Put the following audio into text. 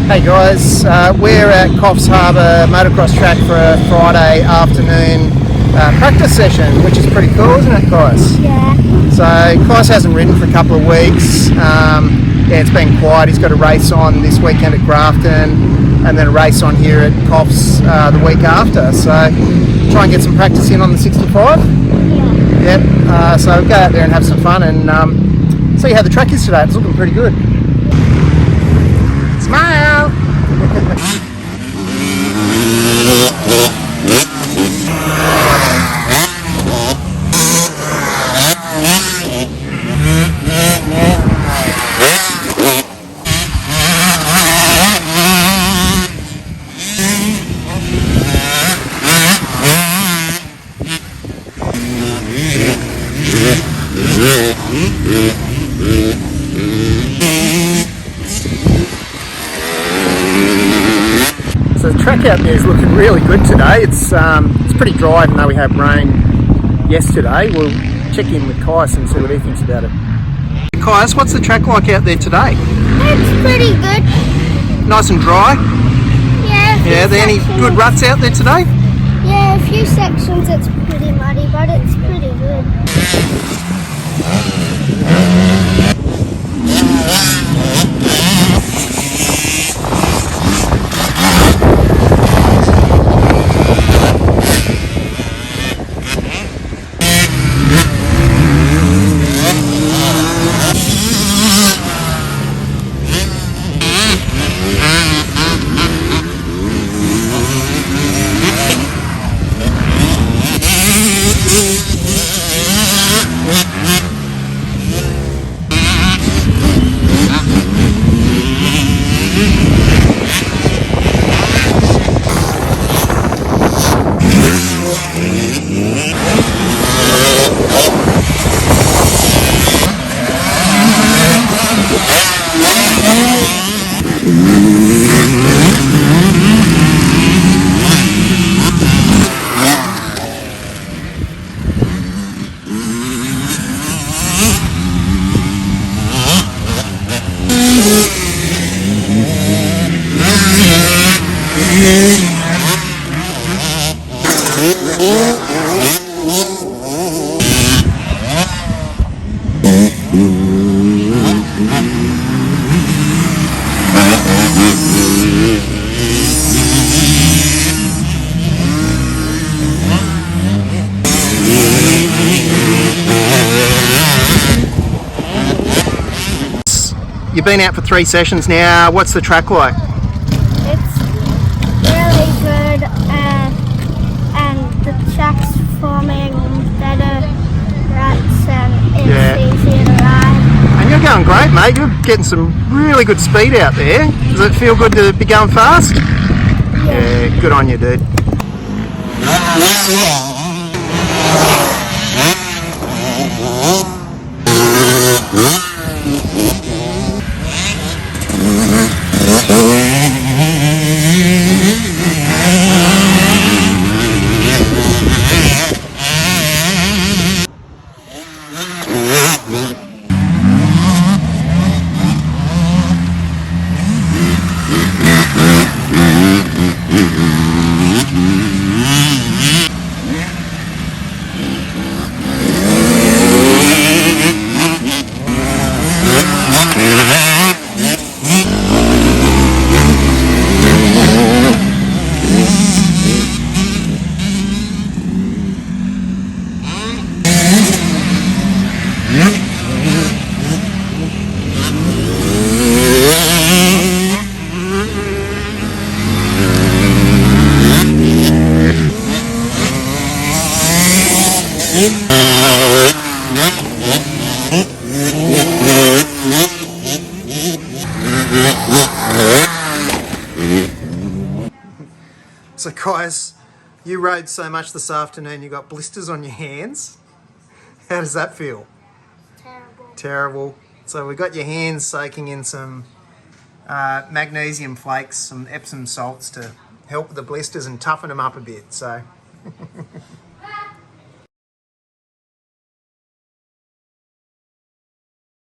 Hey guys, we're at Coffs Harbour Motocross Track for a Friday afternoon practice session, which is pretty cool, isn't it, Kais? Yeah. So Kais hasn't ridden for a couple of weeks. Yeah, it's been quiet. He's got a race on this weekend at Grafton, and then a race on here at Coffs the week after. So try and get some practice in on the 65. Yeah. Yep. So go out there and have some fun and see how the track is today. It's looking pretty good. Smile! So the track out there is looking really good today. It's pretty dry, even though we had rain yesterday. We'll check in with Kais and see what he thinks about it. Kais, what's the track like out there today? It's pretty good. Nice and dry? Yeah. Yeah, are there any good ruts out there today? Yeah, a few sections it's pretty muddy, but it's pretty good. You've been out for 3 sessions now. What's the track like? It's really good, and the track's forming better ruts, and it's easier to ride. And you're going great, mate. You're getting some really good speed out there. Does it feel good to be going fast? Yeah, good on you, dude. So guys, you rode so much this afternoon you got blisters on your hands. How does that feel? Terrible. Terrible. So we got your hands soaking in some magnesium flakes, some Epsom salts to help with the blisters and toughen them up a bit. So